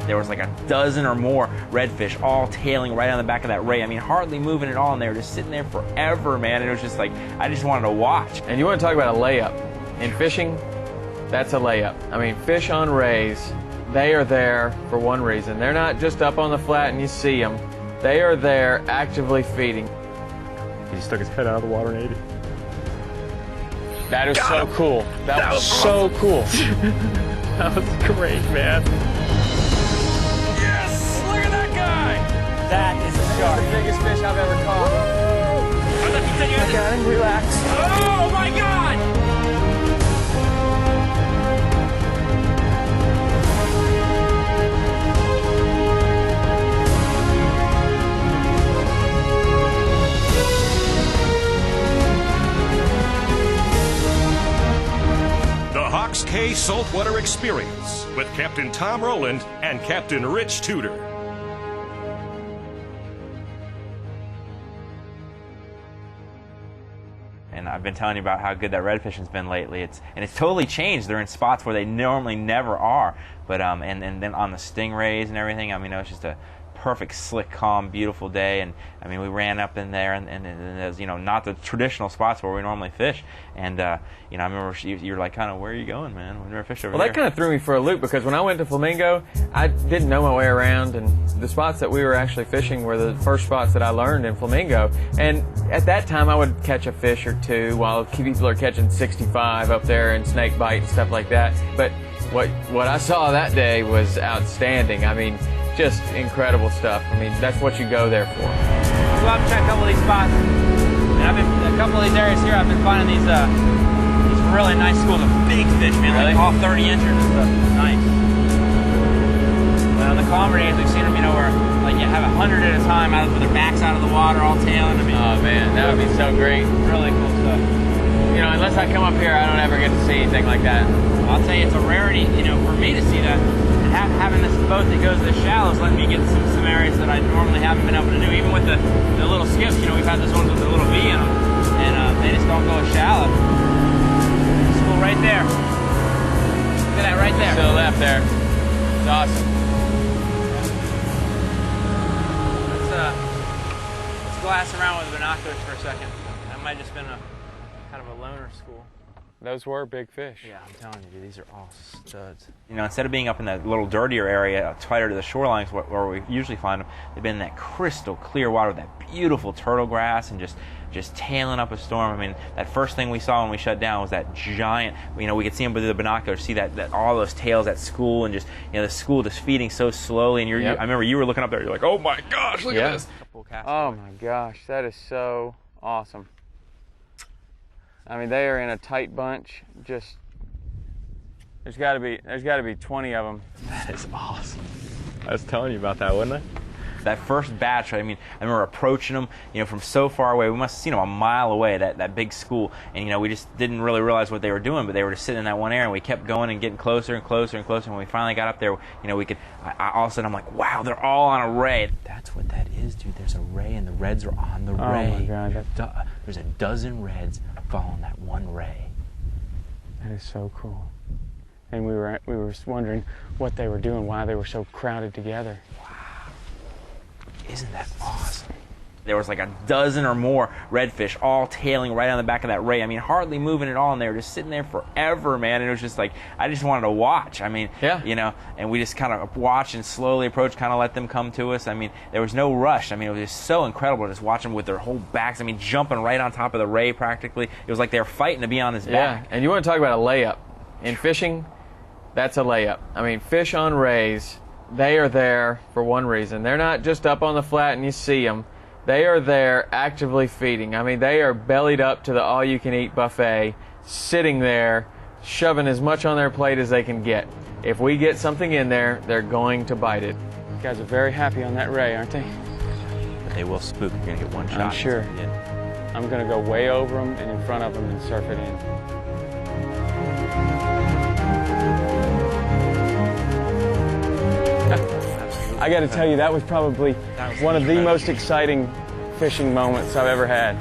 there was like a dozen or more redfish all tailing right on the back of that ray. I mean, hardly moving at all, and they were just sitting there forever, man. And it was just like, I just wanted to watch. And you want to talk about a layup. In fishing, that's a layup. I mean, fish on rays, they are there for one reason. They're not just up on the flat and you see them. They are there actively feeding. He just stuck his head out of the water and ate it. That is so cool. That was so cool. That was great, man. Yes! Look at that guy! That is a shark. The biggest fish I've ever caught. I got him. Relax. Oh my God! K Saltwater Experience with Captain Tom Rowland and Captain Rich Tudor. And I've been telling you about how good that red fishing's been lately. It's totally changed. They're in spots where they normally never are. But and then on the stingrays and everything, I mean, it was just a perfect, slick, calm, beautiful day. And I mean, we ran up in there, and it was, you know, not the traditional spots where we normally fish. And you know, I remember you were like, kind of, where are you going, man? We never fish over there. Well, that kind of threw me for a loop, because when I went to Flamingo, I didn't know my way around, and the spots that we were actually fishing were the first spots that I learned in Flamingo. And at that time, I would catch a fish or two while people are catching 65 up there and snake bite and stuff like that. But what I saw that day was outstanding. I mean, just incredible stuff. I mean, that's what you go there for. So I've checked a couple of these spots, and I've been a couple of these areas here. I've been finding these really nice schools of big fish, man. Really? Like all 30 inches and stuff. Nice. But on the calmer days, we've seen them, you know, where like you have 100 at a time out with their backs out of the water, all tailing. I mean, Oh man, that would be so great. really cool stuff. You know, unless I come up here, I don't ever get to see anything like that. I'll tell you, it's a rarity, you know, for me to see that. And having this boat that goes this shallow is letting me get some areas that I normally haven't been able to do. Even with the little skips, you know, we've had this one with the little V in them, and they just don't go as shallow. School right there. Look at that right there. To the left there. It's awesome. Let's glass around with binoculars for a second. That might have just been a kind of a loner school. Those were big fish. Yeah, I'm telling you, dude, these are all studs. You know, instead of being up in that little dirtier area, tighter to the shorelines where we usually find them, they've been in that crystal clear water with that beautiful turtle grass and just tailing up a storm. I mean, that first thing we saw when we shut down was that giant, you know, we could see them through the binoculars, see that all those tails at school, and just, you know, the school just feeding so slowly. And Yep. I remember you were looking up there, you're like, oh my gosh, look at this. Oh my gosh, that is so awesome. I mean, they are in a tight bunch. Just there's got to be 20 of them. That is awesome. I was telling you about that, wasn't I? That first batch, I mean, I remember approaching them, you know, from so far away. We must have seen them a mile away, that big school. And, you know, we just didn't really realize what they were doing, but they were just sitting in that one area, and we kept going and getting closer and closer and closer. And when we finally got up there, you know, all of a sudden I'm like, wow, they're all on a ray. That's what that is, dude. There's a ray, and the reds are on the ray. Oh, my God. There's a dozen reds following that one ray. That is so cool. And we were wondering what they were doing, why they were so crowded together. Isn't that awesome? There was like a dozen or more redfish all tailing right on the back of that ray. I mean, hardly moving at all, and they were just sitting there forever, man. And it was just like, I just wanted to watch. I mean, yeah. You know, and we just kind of watched and slowly approached, kind of let them come to us. I mean, there was no rush. I mean, it was just so incredible just watching them with their whole backs. I mean, jumping right on top of the ray practically. It was like they were fighting to be on his back. Yeah, and you want to talk about a layup. In fishing, that's a layup. I mean, fish on rays, they are there for one reason. They're not just up on the flat and you see them. They are there actively feeding. I mean, they are bellied up to the all-you-can-eat buffet, sitting there, shoving as much on their plate as they can get. If we get something in there, they're going to bite it. You guys are very happy on that ray, aren't they? But they will spook. You're going to get one shot. I'm sure. I'm going to go way over them and in front of them and surf it in. I got to tell you, that was probably one of the most exciting fishing moments I've ever had.